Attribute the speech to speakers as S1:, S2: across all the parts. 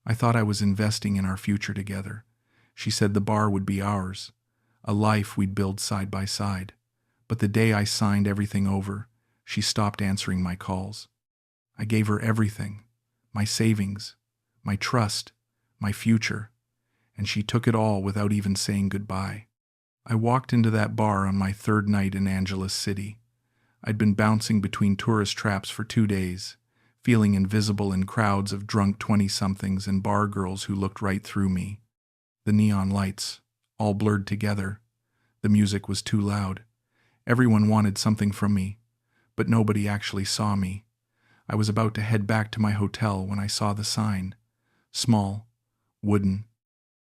S1: I thought I was investing in our future together. She said the bar would be ours, a life we'd build side by side. But the day I signed everything over, she stopped answering my calls. I gave her everything, my savings, my trust, my future, and she took it all without even saying goodbye. I walked into that bar on my third night in Angeles City. I'd been bouncing between tourist traps for 2 days, feeling invisible in crowds of drunk 20-somethings and bar girls who looked right through me. The neon lights, all blurred together. The music was too loud. Everyone wanted something from me, but nobody actually saw me. I was about to head back to my hotel when I saw the sign. Small, wooden,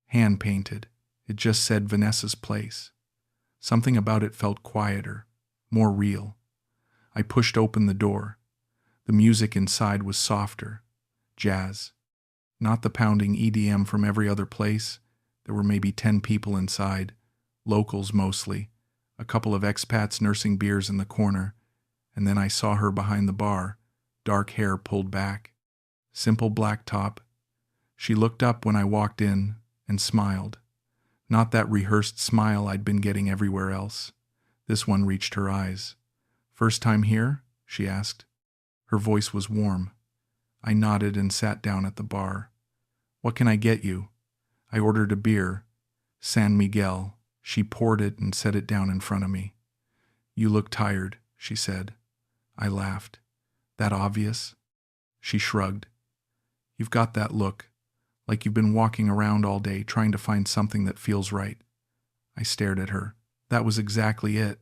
S1: hand-painted. It just said Vanessa's place. Something about it felt quieter, more real. I pushed open the door. The music inside was softer, jazz. Not the pounding EDM from every other place. There were maybe 10 people inside, locals mostly, a couple of expats nursing beers in the corner, and then I saw her behind the bar, dark hair pulled back, simple black top. She looked up when I walked in and smiled. Not that rehearsed smile I'd been getting everywhere else. This one reached her eyes. "First time here?" she asked. Her voice was warm. I nodded and sat down at the bar. "What can I get you?" I ordered a beer, San Miguel. She poured it and set it down in front of me. "You look tired," she said. I laughed. "That obvious?" She shrugged. "You've got that look, like you've been walking around all day trying to find something that feels right." I stared at her. That was exactly it.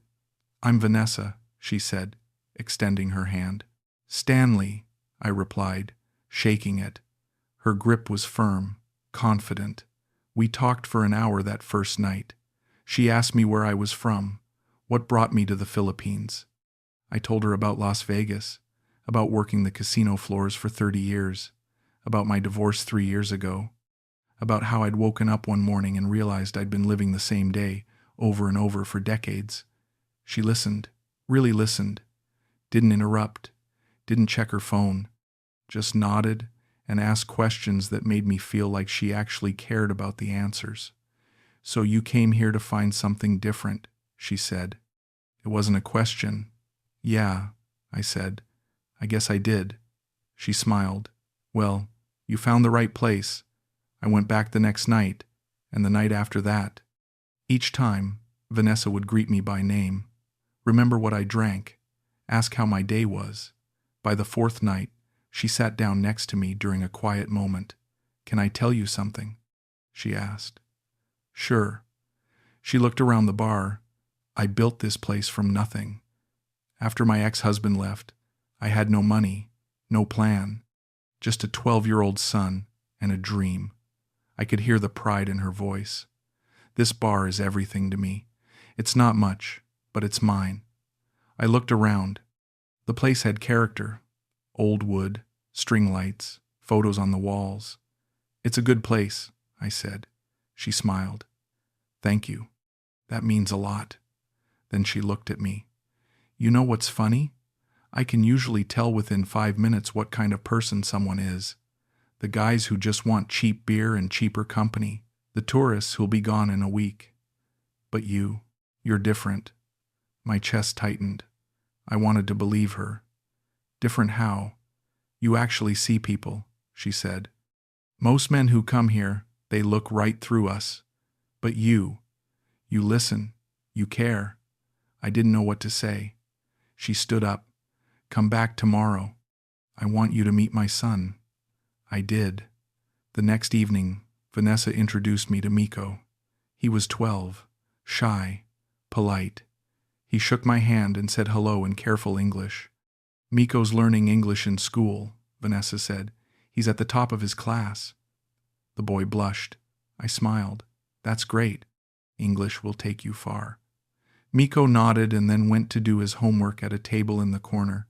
S1: "I'm Vanessa," she said, extending her hand. "Stanley," I replied, shaking it. Her grip was firm, confident. We talked for an hour that first night. She asked me where I was from, what brought me to the Philippines. I told her about Las Vegas, about working the casino floors for 30 years, about my divorce 3 years ago, about how I'd woken up one morning and realized I'd been living the same day over and over for decades. She listened, really listened, didn't interrupt, didn't check her phone, just nodded and asked questions that made me feel like she actually cared about the answers. "So you came here to find something different," she said. It wasn't a question. "Yeah," I said. "I guess I did." She smiled. "Well, you found the right place. I went back the next night, and the night after that." Each time, Vanessa would greet me by name, remember what I drank, ask how my day was. By the 4th night, she sat down next to me during a quiet moment. "Can I tell you something?" she asked. "Sure." She looked around the bar. I built this place from nothing. After my ex-husband left, I had no money, no plan, just a 12-year-old son and a dream. I could hear the pride in her voice. "This bar is everything to me. It's not much, but it's mine." I looked around. The place had character. Old wood, string lights, photos on the walls. "It's a good place," I said. She smiled. "Thank you. That means a lot." Then she looked at me. "You know what's funny? I can usually tell within 5 minutes what kind of person someone is. The guys who just want cheap beer and cheaper company. The tourists who'll be gone in a week. But you're different." My chest tightened. I wanted to believe her. "Different how?" "You actually see people," she said. "Most men who come here, they look right through us. But you listen, you care." I didn't know what to say. She stood up. "Come back tomorrow. I want you to meet my son." I did. The next evening, Vanessa introduced me to Miko. He was 12, shy, polite. He shook my hand and said hello in careful English. "Miko's learning English in school," Vanessa said. "He's at the top of his class." The boy blushed. I smiled. "That's great. English will take you far." Miko nodded and then went to do his homework at a table in the corner.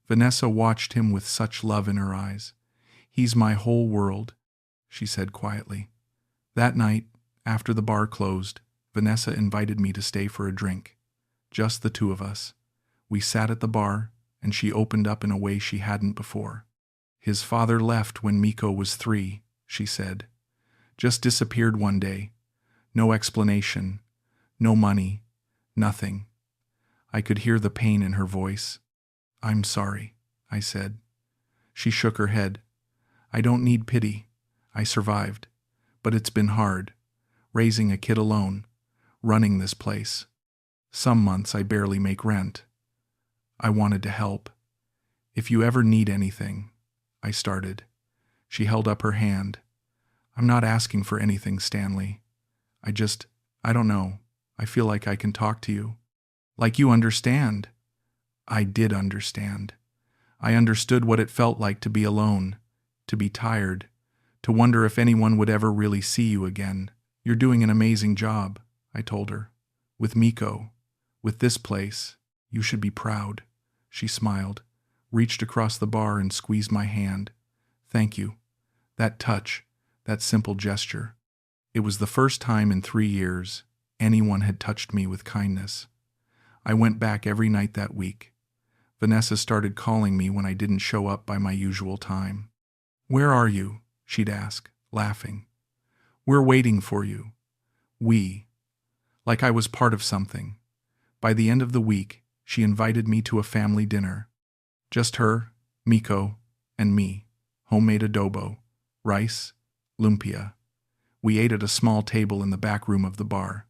S1: Vanessa watched him with such love in her eyes. "He's my whole world," she said quietly. That night, after the bar closed, Vanessa invited me to stay for a drink. Just the two of us. We sat at the bar, and she opened up in a way she hadn't before. "His father left when Miko was 3, she said. Just disappeared one day. No explanation. No money. Nothing. I could hear the pain in her voice. I'm sorry, I said. She shook her head. I don't need pity. I survived. But it's been hard. Raising a kid alone. Running this place. Some months I barely make rent. I wanted to help. If you ever need anything, I started. She held up her hand. I'm not asking for anything, Stanley. I don't know. I feel like I can talk to you. Like you understand. I did understand. I understood what it felt like to be alone, to be tired, to wonder if anyone would ever really see you again. You're doing an amazing job, I told her. With Miko, with this place, you should be proud. She smiled, reached across the bar and squeezed my hand. Thank you. That touch, that simple gesture. It was the first time in 3 years anyone had touched me with kindness. I went back every night that week. Vanessa started calling me when I didn't show up by my usual time. Where are you? She'd ask, laughing. We're waiting for you. We. Like I was part of something. By the end of the week, she invited me to a family dinner. Just her, Miko, and me. Homemade adobo, rice, lumpia. We ate at a small table in the back room of the bar.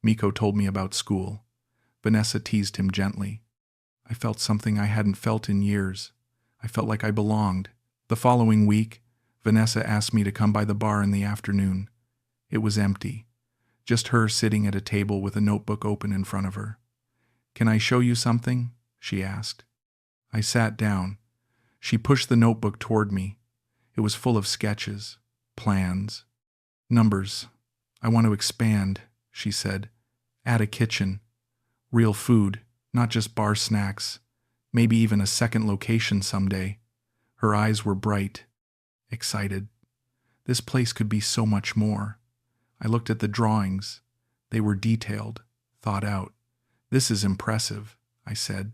S1: Miko told me about school. Vanessa teased him gently. I felt something I hadn't felt in years. I felt like I belonged. The following week, Vanessa asked me to come by the bar in the afternoon. It was empty. Just her sitting at a table with a notebook open in front of her. Can I show you something? She asked. I sat down. She pushed the notebook toward me. It was full of sketches, plans, numbers. I want to expand, she said. Add a kitchen. Real food, not just bar snacks. Maybe even a second location someday. Her eyes were bright, excited. This place could be so much more. I looked at the drawings. They were detailed, thought out. This is impressive, I said.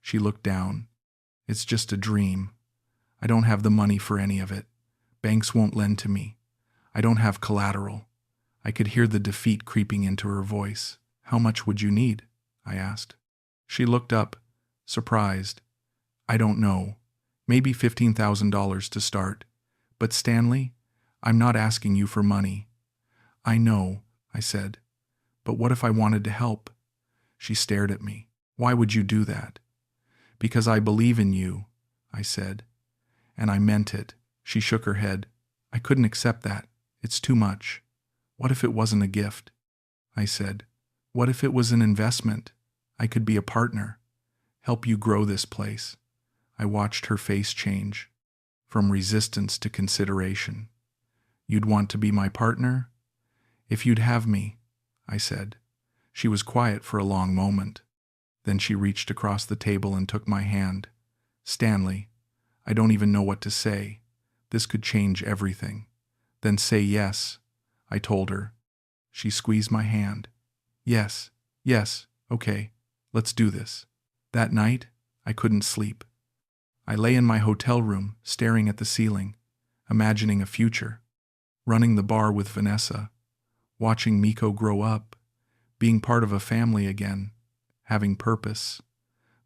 S1: She looked down. It's just a dream. I don't have the money for any of it. Banks won't lend to me. I don't have collateral. I could hear the defeat creeping into her voice. How much would you need? I asked. She looked up, surprised. I don't know. Maybe $15,000 to start. But Stanley, I'm not asking you for money. I know, I said. But what if I wanted to help? She stared at me. Why would you do that? Because I believe in you, I said. And I meant it. She shook her head. I couldn't accept that. It's too much. What if it wasn't a gift? I said. What if it was an investment? I could be a partner. Help you grow this place. I watched her face change. From resistance to consideration. You'd want to be my partner? If you'd have me, I said. She was quiet for a long moment. Then she reached across the table and took my hand. Stanley, I don't even know what to say. This could change everything. Then say yes, I told her. She squeezed my hand. Yes, okay, let's do this. That night, I couldn't sleep. I lay in my hotel room, staring at the ceiling, imagining a future, running the bar with Vanessa, watching Miko grow up, being part of a family again, having purpose.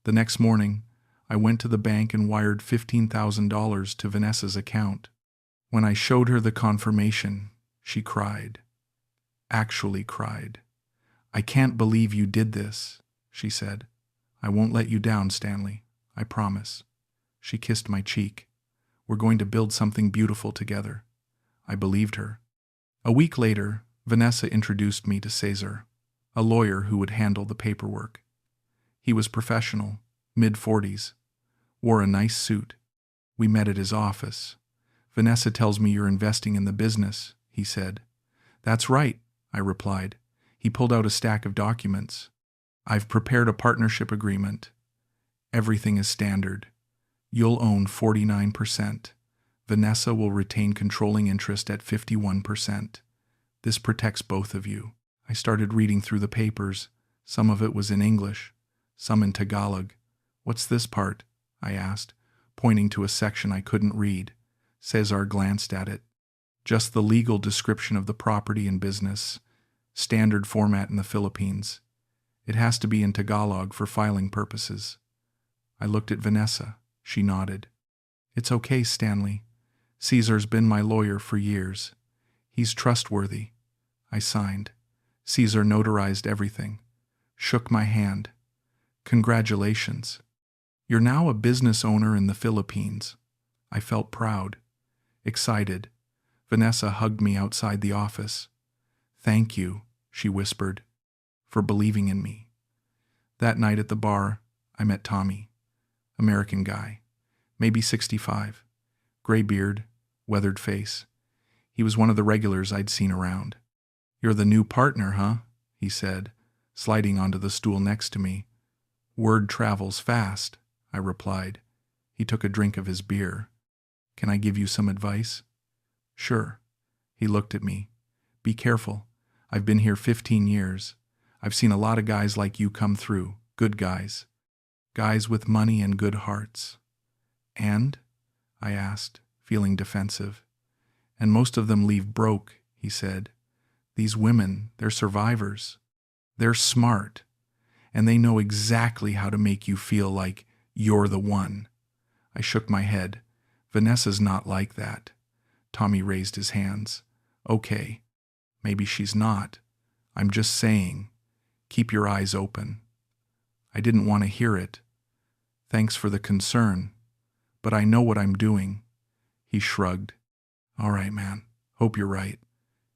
S1: The next morning, I went to the bank and wired $15,000 to Vanessa's account. When I showed her the confirmation, she cried. Actually cried. I can't believe you did this, she said. I won't let you down, Stanley. I promise. She kissed my cheek. We're going to build something beautiful together. I believed her. A week later, Vanessa introduced me to Cesar, a lawyer who would handle the paperwork. He was professional, mid-40s, wore a nice suit. We met at his office. Vanessa tells me you're investing in the business, he said. That's right, I replied. He pulled out a stack of documents. I've prepared a partnership agreement. Everything is standard. You'll own 49%. Vanessa will retain controlling interest at 51%. This protects both of you. I started reading through the papers. Some of it was in English, some in Tagalog. What's this part? I asked, pointing to a section I couldn't read. Cesar glanced at it. Just the legal description of the property and business, standard format in the Philippines. It has to be in Tagalog for filing purposes. I looked at Vanessa. She nodded. It's okay, Stanley. Caesar's been my lawyer for years. He's trustworthy. I signed. Caesar notarized everything. Shook my hand. Congratulations. You're now a business owner in the Philippines. I felt proud. Excited. Vanessa hugged me outside the office. Thank you, she whispered, for believing in me. That night at the bar, I met Tommy. American guy. Maybe 65. Gray beard, weathered face. He was one of the regulars I'd seen around. You're the new partner, huh? He said, sliding onto the stool next to me. Word travels fast, I replied. He took a drink of his beer. Can I give you some advice? Sure. He looked at me. Be careful. I've been here 15 years. I've seen a lot of guys like you come through, good guys. Guys with money and good hearts. And? I asked, feeling defensive. And most of them leave broke, he said. These women, they're survivors. They're smart. And they know exactly how to make you feel like you're the one. I shook my head. Vanessa's not like that. Tommy raised his hands. Okay, maybe she's not. I'm just saying, keep your eyes open. I didn't want to hear it. Thanks for the concern, but I know what I'm doing. He shrugged. All right, man. Hope you're right.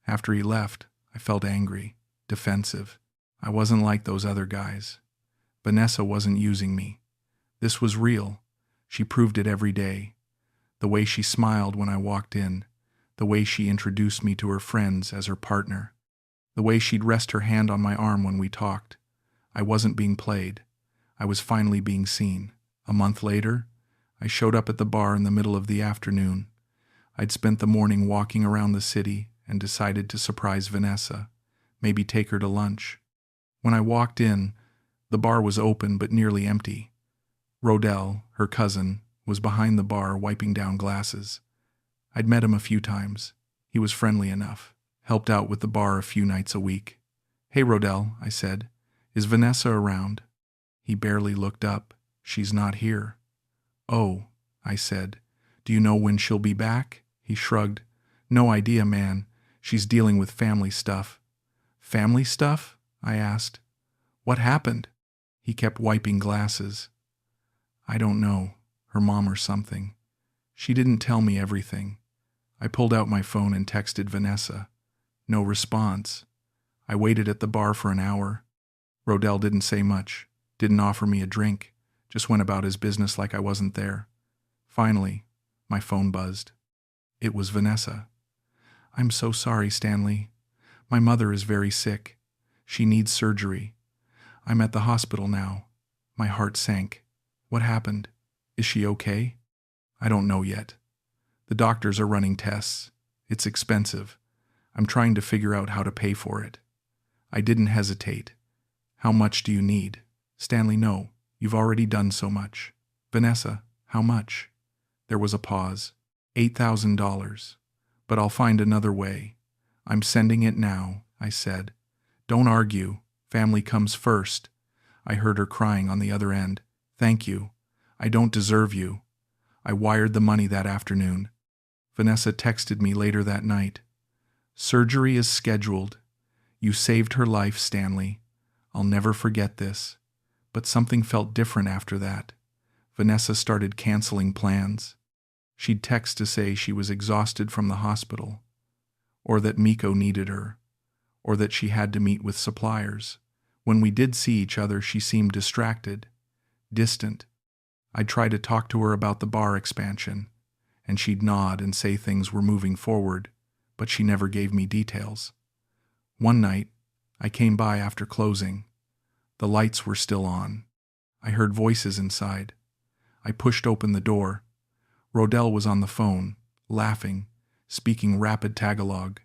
S1: After he left, I felt angry, defensive. I wasn't like those other guys. Vanessa wasn't using me. This was real. She proved it every day. The way she smiled when I walked in, the way she introduced me to her friends as her partner, the way she'd rest her hand on my arm when we talked. I wasn't being played. I was finally being seen. A month later, I showed up at the bar in the middle of the afternoon. I'd spent the morning walking around the city and decided to surprise Vanessa, maybe take her to lunch. When I walked in, the bar was open but nearly empty. Rodell, her cousin, was behind the bar wiping down glasses. I'd met him a few times. He was friendly enough, helped out with the bar a few nights a week. Hey, Rodell, I said, is Vanessa around? He barely looked up. She's not here. Oh, I said, do you know when she'll be back? He shrugged. No idea, man. She's dealing with family stuff. Family stuff? I asked. What happened? He kept wiping glasses. I don't know. Her mom or something. She didn't tell me everything. I pulled out my phone and texted Vanessa. No response. I waited at the bar for an hour. Rodell didn't say much, didn't offer me a drink, just went about his business like I wasn't there. Finally, my phone buzzed. It was Vanessa. I'm so sorry, Stanley. My mother is very sick. She needs surgery. I'm at the hospital now. My heart sank. What happened? Is she okay? I don't know yet. The doctors are running tests. It's expensive. I'm trying to figure out how to pay for it. I didn't hesitate. How much do you need? Stanley, no. You've already done so much. Vanessa, how much? There was a pause. $8,000. But I'll find another way. I'm sending it now, I said. Don't argue. Family comes first. I heard her crying on the other end. Thank you. I don't deserve you. I wired the money that afternoon. Vanessa texted me later that night. Surgery is scheduled. You saved her life, Stanley. I'll never forget this. But something felt different after that. Vanessa started canceling plans. She'd text to say she was exhausted from the hospital, or that Miko needed her, or that she had to meet with suppliers. When we did see each other, she seemed distracted, distant. I'd try to talk to her about the bar expansion, and she'd nod and say things were moving forward, but she never gave me details. One night, I came by after closing. The lights were still on. I heard voices inside. I pushed open the door. Rodell was on the phone, laughing, speaking rapid Tagalog.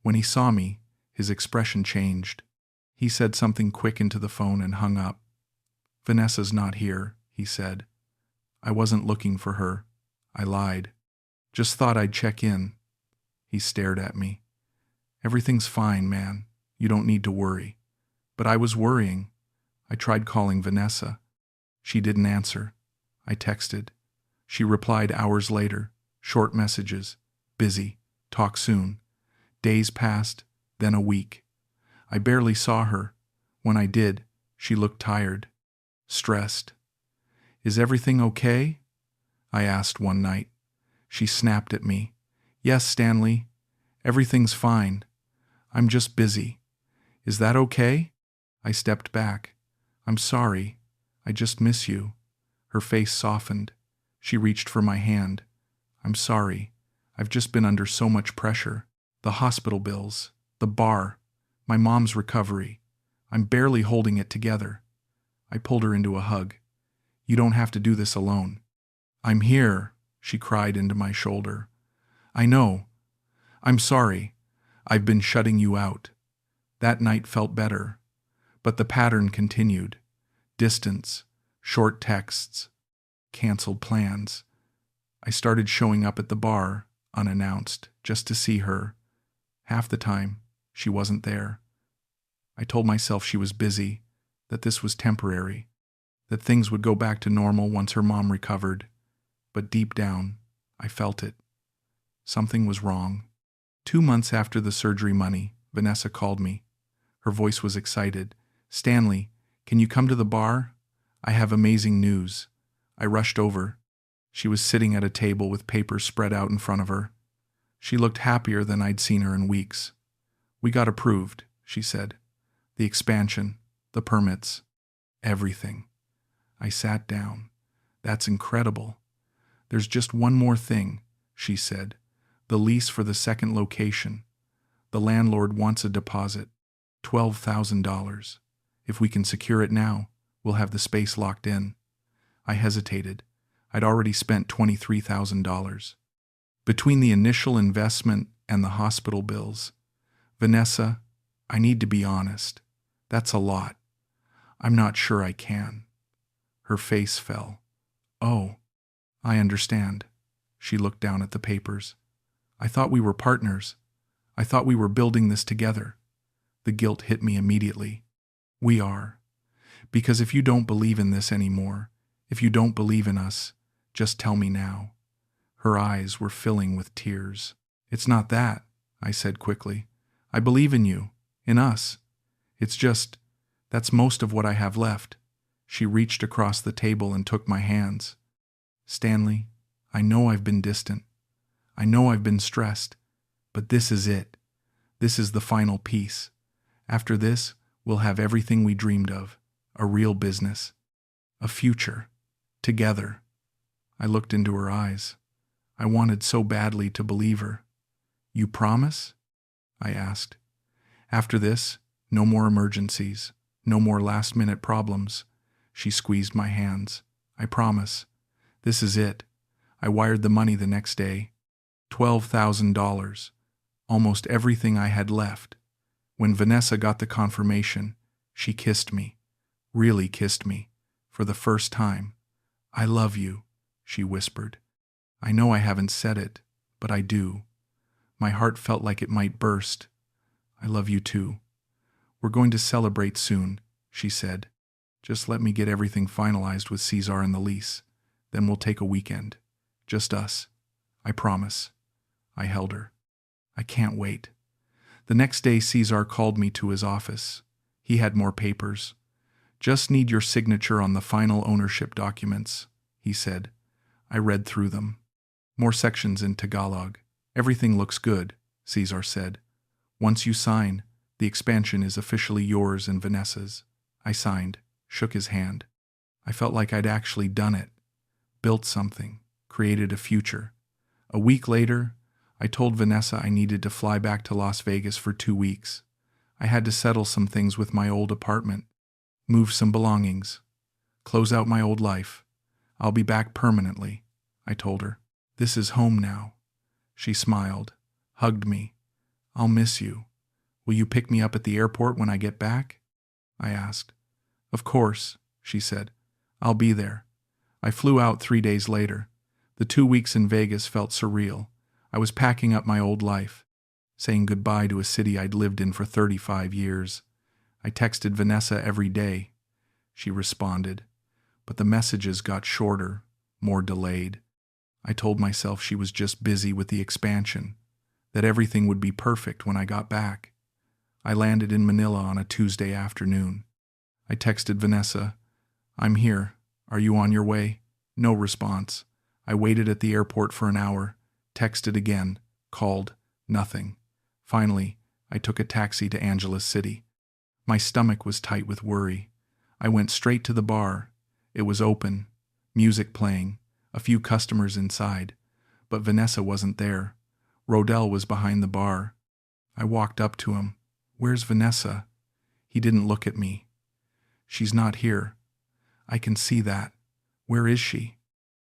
S1: When he saw me, his expression changed. He said something quick into the phone and hung up. Vanessa's not here, he said. I wasn't looking for her. I lied. Just thought I'd check in. He stared at me. Everything's fine, man. You don't need to worry. But I was worrying. I tried calling Vanessa. She didn't answer. I texted. She replied hours later, short messages. Busy. Talk soon. Days passed, then a week. I barely saw her. When I did, she looked tired, stressed. Is everything okay? I asked one night. She snapped at me. Yes, Stanley. Everything's fine. I'm just busy. Is that okay? I stepped back. I'm sorry. I just miss you. Her face softened. She reached for my hand. I'm sorry. I've just been under so much pressure. The hospital bills, the bar, my mom's recovery. I'm barely holding it together. I pulled her into a hug. You don't have to do this alone. I'm here, she cried into my shoulder. I know. I'm sorry. I've been shutting you out. That night felt better, but the pattern continued. Distance, short texts, canceled plans. I started showing up at the bar, unannounced, just to see her. Half the time, she wasn't there. I told myself she was busy, that this was temporary, that things would go back to normal once her mom recovered. But deep down, I felt it. Something was wrong. 2 months after the surgery money, Vanessa called me. Her voice was excited. Stanley, can you come to the bar? I have amazing news. I rushed over. She was sitting at a table with papers spread out in front of her. She looked happier than I'd seen her in weeks. We got approved, she said. The expansion, the permits, everything. I sat down. That's incredible. There's just one more thing, she said. The lease for the second location. The landlord wants a deposit, $12,000. If we can secure it now, we'll have the space locked in. I hesitated. I'd already spent $23,000. Between the initial investment and the hospital bills, Vanessa, I need to be honest. That's a lot. I'm not sure I can. Her face fell. Oh, I understand. She looked down at the papers. I thought we were partners. I thought we were building this together. The guilt hit me immediately. We are. Because if you don't believe in this anymore, if you don't believe in us, just tell me now. Her eyes were filling with tears. It's not that, I said quickly. I believe in you, in us. It's just, that's most of what I have left. She reached across the table and took my hands. Stanley, I know I've been distant. I know I've been stressed. But this is it. This is the final piece. After this, we'll have everything we dreamed of. A real business. A future. Together. I looked into her eyes. I wanted so badly to believe her. You promise? I asked. After this, no more emergencies. No more last-minute problems. She squeezed my hands. I promise. This is it. I wired the money the next day. $12,000. Almost everything I had left. When Vanessa got the confirmation, she kissed me. Really kissed me. For the first time. I love you, she whispered. I know I haven't said it, but I do. My heart felt like it might burst. I love you too. We're going to celebrate soon, she said. Just let me get everything finalized with Cesar and the lease. Then we'll take a weekend. Just us. I promise. I held her. I can't wait. The next day, Cesar called me to his office. He had more papers. Just need your signature on the final ownership documents, he said. I read through them. More sections in Tagalog. Everything looks good, Cesar said. Once you sign, the expansion is officially yours and Vanessa's. I signed, shook his hand. I felt like I'd actually done it. Built something, created a future. A week later, I told Vanessa I needed to fly back to Las Vegas for 2 weeks. I had to settle some things with my old apartment, move some belongings, close out my old life. I'll be back permanently, I told her. This is home now. She smiled, hugged me. I'll miss you. Will you pick me up at the airport when I get back? I asked. Of course, she said. I'll be there. I flew out 3 days later. The 2 weeks in Vegas felt surreal. I was packing up my old life, saying goodbye to a city I'd lived in for 35 years. I texted Vanessa every day. She responded, but the messages got shorter, more delayed. I told myself she was just busy with the expansion, that everything would be perfect when I got back. I landed in Manila on a Tuesday afternoon. I texted Vanessa, "I'm here. Are you on your way?" No response. I waited at the airport for an hour, texted again, called, nothing. Finally, I took a taxi to Angeles City. My stomach was tight with worry. I went straight to the bar. It was open, music playing, a few customers inside, but Vanessa wasn't there. Rodell was behind the bar. I walked up to him. "Where's Vanessa?" He didn't look at me. "She's not here." "I can see that. Where is she?"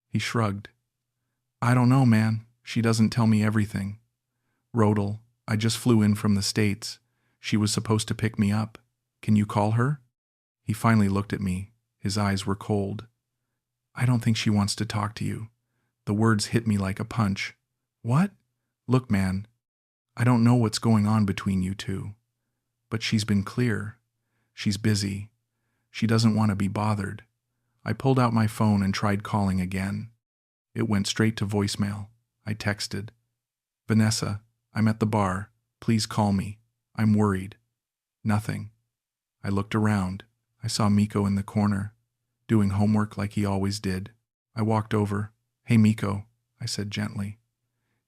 S1: He shrugged. "I don't know, man. She doesn't tell me everything." "Rodell, I just flew in from the States. She was supposed to pick me up. Can you call her?" He finally looked at me. His eyes were cold. "I don't think she wants to talk to you." The words hit me like a punch. "What?" "Look, man, I don't know what's going on between you two. But she's been clear. She's busy. She doesn't want to be bothered." I pulled out my phone and tried calling again. It went straight to voicemail. I texted, "Vanessa, I'm at the bar. Please call me. I'm worried." Nothing. I looked around. I saw Miko in the corner, doing homework like he always did. I walked over. "Hey, Miko," I said gently.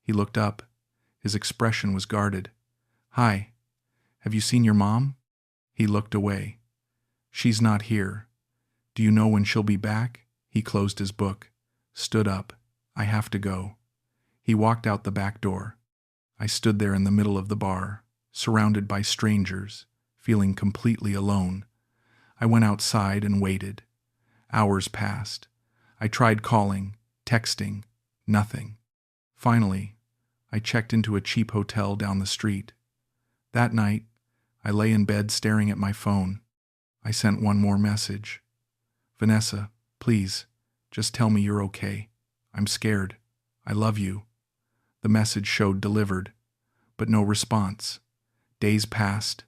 S1: He looked up. His expression was guarded. "Hi. Have you seen your mom?" He looked away. "She's not here. Do you know when she'll be back?" He closed his book, stood up. "I have to go." He walked out the back door. I stood there in the middle of the bar, surrounded by strangers, feeling completely alone. I went outside and waited. Hours passed. I tried calling, texting, nothing. Finally, I checked into a cheap hotel down the street. That night, I lay in bed staring at my phone. I sent one more message. "Vanessa, please, just tell me you're okay. I'm scared. I love you." The message showed delivered, but no response. Days passed.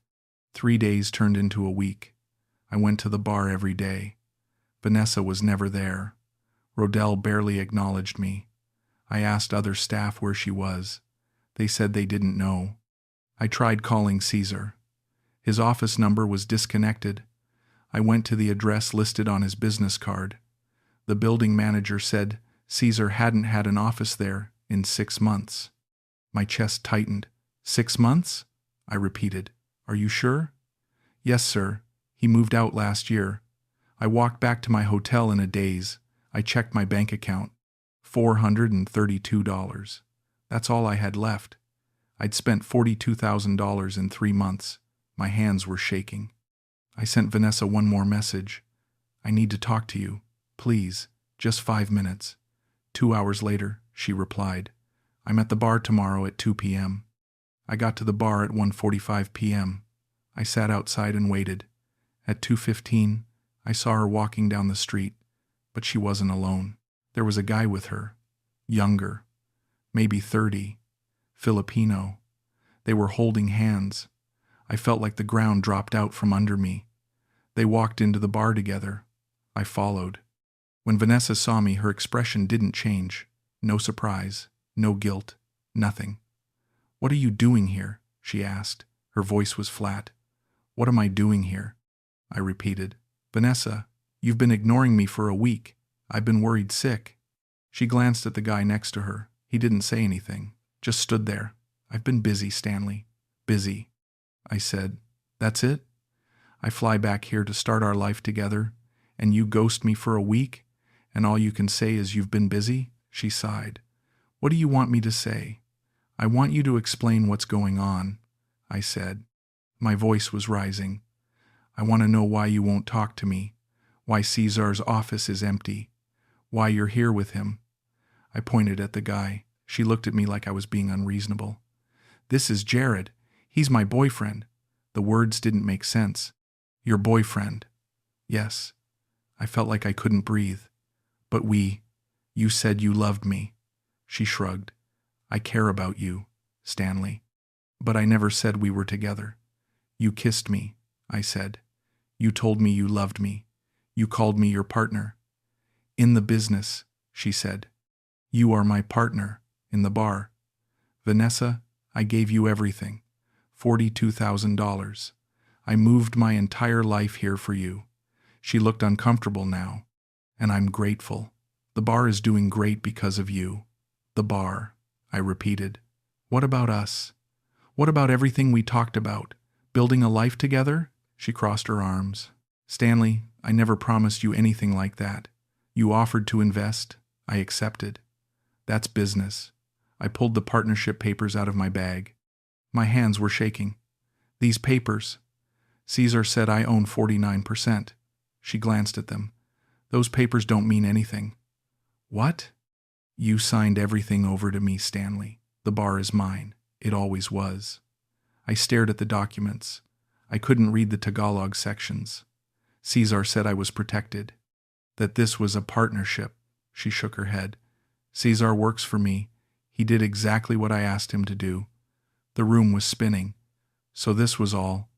S1: 3 days turned into a week. I went to the bar every day. Vanessa was never there. Rodell barely acknowledged me. I asked other staff where she was. They said they didn't know. I tried calling Caesar. His office number was disconnected. I went to the address listed on his business card. The building manager said Caesar hadn't had an office there in 6 months. My chest tightened. 6 months? I repeated. "Are you sure?" "Yes, sir. He moved out last year." I walked back to my hotel in a daze. I checked my bank account. $432. That's all I had left. I'd spent $42,000 in 3 months. My hands were shaking. I sent Vanessa one more message. "I need to talk to you. Please, just 5 minutes." 2 hours later, she replied, "I'm at the bar tomorrow at 2 p.m. I got to the bar at 1:45 p.m. I sat outside and waited. At 2:15, I saw her walking down the street, but she wasn't alone. There was a guy with her, younger, maybe 30, Filipino. They were holding hands. I felt like the ground dropped out from under me. They walked into the bar together. I followed. When Vanessa saw me, her expression didn't change. No surprise, no guilt, nothing. "What are you doing here?" she asked. Her voice was flat. "What am I doing here?" I repeated. "Vanessa, you've been ignoring me for a week. I've been worried sick." She glanced at the guy next to her. He didn't say anything, just stood there. "I've been busy, Stanley. Busy." I said, "That's it? I fly back here to start our life together, and you ghost me for a week, and all you can say is you've been busy?" She sighed. "What do you want me to say?" "I want you to explain what's going on," I said. My voice was rising. "I want to know why you won't talk to me, why Caesar's office is empty, why you're here with him." I pointed at the guy. She looked at me like I was being unreasonable. "This is Jared. He's my boyfriend." The words didn't make sense. "Your boyfriend?" "Yes." I felt like I couldn't breathe. "But you said you loved me." She shrugged. "I care about you, Stanley." But I never said we were together. You kissed me, I said. You told me you loved me. You called me your partner. In the business, she said. You are my partner, in the bar. Vanessa, I gave you everything. $42,000. I moved my entire life here for you. She looked uncomfortable now. And I'm grateful. The bar is doing great because of you. The bar, I repeated. What about us? What about everything we talked about? Building a life together? She crossed her arms. Stanley, I never promised you anything like that. You offered to invest. I accepted. That's business. I pulled the partnership papers out of my bag. My hands were shaking. These papers. Caesar said I own 49%. She glanced at them. Those papers don't mean anything. What? You signed everything over to me, Stanley. The bar is mine. It always was. I stared at the documents. I couldn't read the Tagalog sections. Caesar said I was protected. That this was a partnership. She shook her head. Caesar works for me. He did exactly what I asked him to do. The room was spinning. So this was all.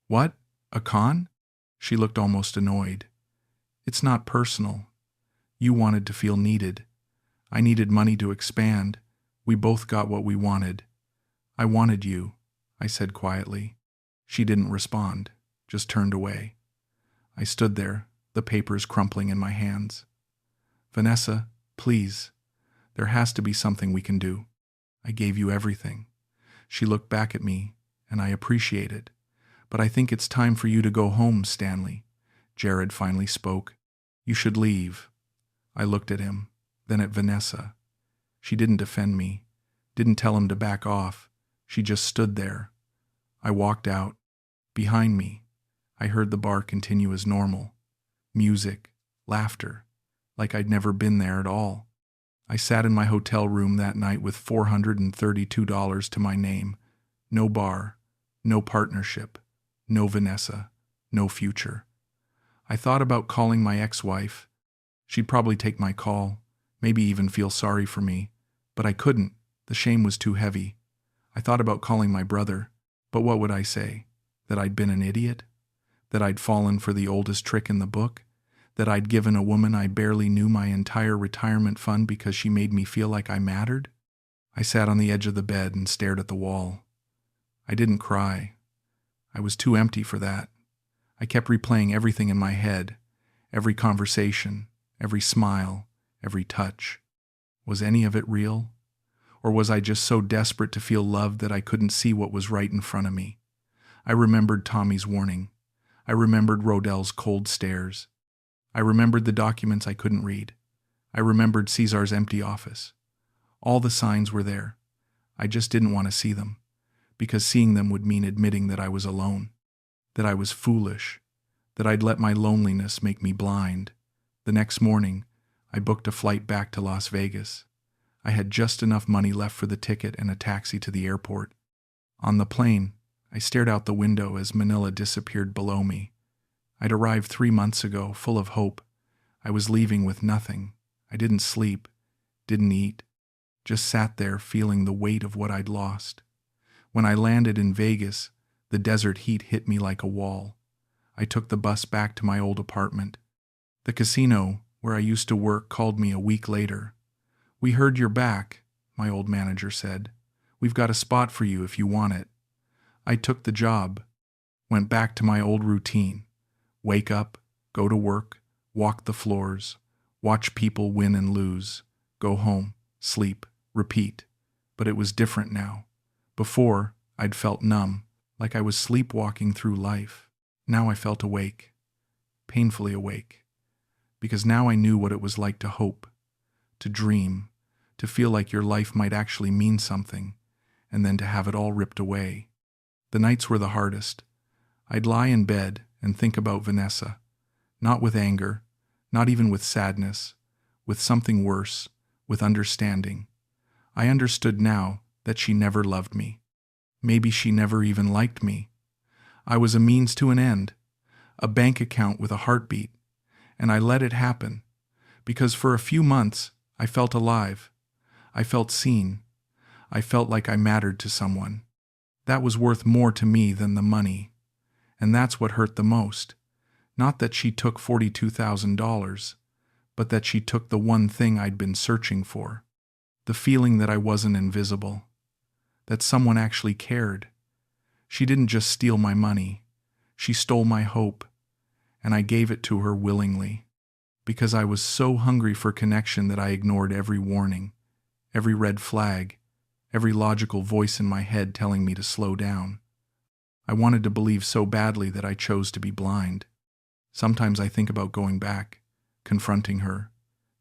S1: What? A con? She looked almost annoyed. It's not personal. You wanted to feel needed. I needed money to expand. We both got what we wanted. I wanted you, I said quietly. She didn't respond, just turned away. I stood there, the papers crumpling in my hands. Vanessa, please. There has to be something we can do. I gave you everything. She looked back at me, and I appreciate it. But I think it's time for you to go home, Stanley. Jared finally spoke. You should leave. I looked at him, then at Vanessa. She didn't defend me, didn't tell him to back off. She just stood there. I walked out. Behind me, I heard the bar continue as normal. Music, laughter, like I'd never been there at all. I sat in my hotel room that night with $432 to my name. No bar, no partnership, no Vanessa, no future. I thought about calling my ex-wife. She'd probably take my call, maybe even feel sorry for me, but I couldn't. The shame was too heavy. I thought about calling my brother, but what would I say? That I'd been an idiot? That I'd fallen for the oldest trick in the book? That I'd given a woman I barely knew my entire retirement fund because she made me feel like I mattered? I sat on the edge of the bed and stared at the wall. I didn't cry. I was too empty for that. I kept replaying everything in my head, every conversation, every smile, every touch. Was any of it real? Or was I just so desperate to feel loved that I couldn't see what was right in front of me? I remembered Tommy's warning. I remembered Rodell's cold stares. I remembered the documents I couldn't read. I remembered Caesar's empty office. All the signs were there. I just didn't want to see them, because seeing them would mean admitting that I was alone, that I was foolish, that I'd let my loneliness make me blind. The next morning, I booked a flight back to Las Vegas. I had just enough money left for the ticket and a taxi to the airport. On the plane, I stared out the window as Manila disappeared below me. I'd arrived 3 months ago, full of hope. I was leaving with nothing. I didn't sleep, didn't eat, just sat there feeling the weight of what I'd lost. When I landed in Vegas, the desert heat hit me like a wall. I took the bus back to my old apartment. The casino, where I used to work, called me a week later. We heard you're back, my old manager said. We've got a spot for you if you want it. I took the job, went back to my old routine. Wake up, go to work, walk the floors, watch people win and lose, go home, sleep, repeat. But it was different now. Before, I'd felt numb, like I was sleepwalking through life. Now I felt awake, painfully awake, because now I knew what it was like to hope, to dream, to feel like your life might actually mean something, and then to have it all ripped away. The nights were the hardest. I'd lie in bed and think about Vanessa, not with anger, not even with sadness, with something worse, with understanding. I understood now that she never loved me. Maybe she never even liked me. I was a means to an end, a bank account with a heartbeat, and I let it happen, because for a few months I felt alive. I felt seen. I felt like I mattered to someone. That was worth more to me than the money. And that's what hurt the most. Not that she took $42,000, but that she took the one thing I'd been searching for. The feeling that I wasn't invisible. That someone actually cared. She didn't just steal my money. She stole my hope. And I gave it to her willingly. Because I was so hungry for connection that I ignored every warning, every red flag, every logical voice in my head telling me to slow down. I wanted to believe so badly that I chose to be blind. Sometimes I think about going back, confronting her,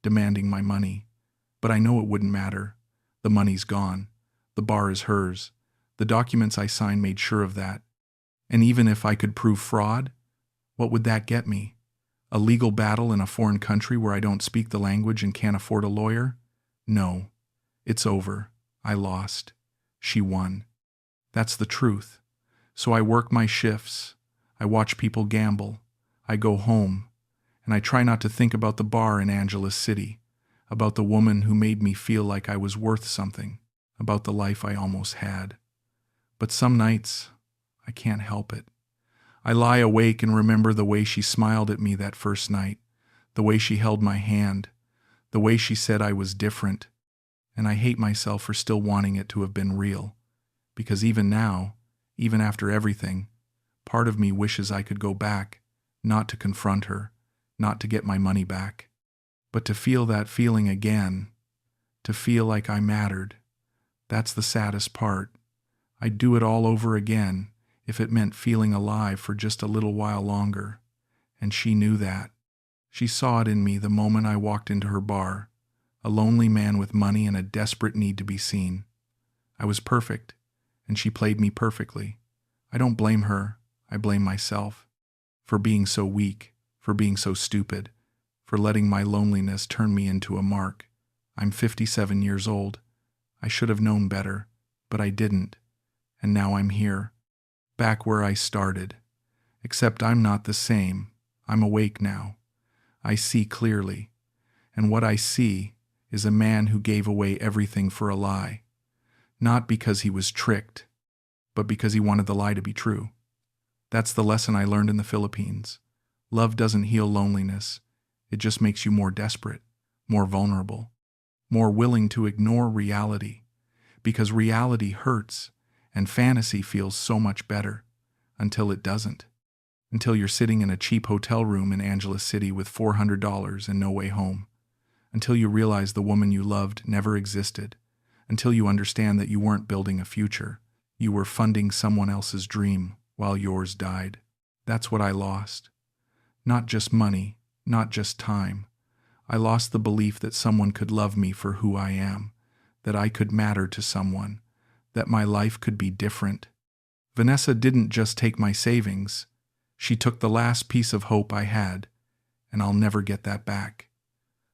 S1: demanding my money. But I know it wouldn't matter. The money's gone. The bar is hers. The documents I signed made sure of that. And even if I could prove fraud, what would that get me? A legal battle in a foreign country where I don't speak the language and can't afford a lawyer? No. It's over. I lost. She won. That's the truth. So I work my shifts. I watch people gamble. I go home. And I try not to think about the bar in Angeles City, about the woman who made me feel like I was worth something, about the life I almost had. But some nights, I can't help it. I lie awake and remember the way she smiled at me that first night, the way she held my hand, the way she said I was different. And I hate myself for still wanting it to have been real. Because even now, even after everything, part of me wishes I could go back, not to confront her, not to get my money back, but to feel that feeling again, to feel like I mattered. That's the saddest part. I'd do it all over again if it meant feeling alive for just a little while longer. And she knew that. She saw it in me the moment I walked into her bar, a lonely man with money and a desperate need to be seen. I was perfect, and she played me perfectly. I don't blame her, I blame myself. For being so weak, for being so stupid, for letting my loneliness turn me into a mark. I'm 57 years old. I should have known better, but I didn't. And now I'm here, back where I started. Except I'm not the same. I'm awake now. I see clearly. And what I see is a man who gave away everything for a lie. Not because he was tricked, but because he wanted the lie to be true. That's the lesson I learned in the Philippines. Love doesn't heal loneliness. It just makes you more desperate, more vulnerable, more willing to ignore reality. Because reality hurts, and fantasy feels so much better. Until it doesn't. Until you're sitting in a cheap hotel room in Angeles City with $400 and no way home. Until you realize the woman you loved never existed. Until you understand that you weren't building a future. You were funding someone else's dream while yours died. That's what I lost. Not just money, not just time. I lost the belief that someone could love me for who I am, that I could matter to someone, that my life could be different. Vanessa didn't just take my savings. She took the last piece of hope I had, and I'll never get that back.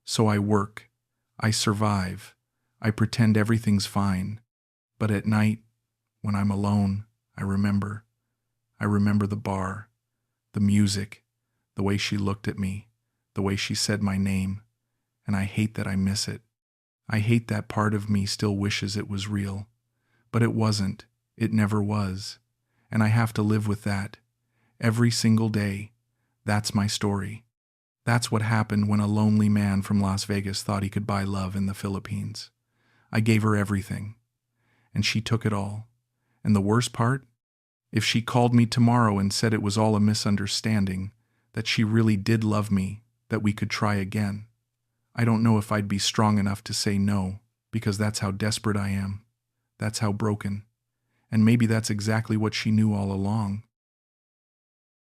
S1: So I work. I survive. I pretend everything's fine. But at night, when I'm alone, I remember. I remember the bar, the music, the way she looked at me, the way she said my name, and I hate that I miss it. I hate that part of me still wishes it was real. But it wasn't. It never was. And I have to live with that. Every single day. That's my story. That's what happened when a lonely man from Las Vegas thought he could buy love in the Philippines. I gave her everything. And she took it all. And the worst part? If she called me tomorrow and said it was all a misunderstanding, that she really did love me, that we could try again, I don't know if I'd be strong enough to say no, because that's how desperate I am. That's how broken. And maybe that's exactly what she knew all along.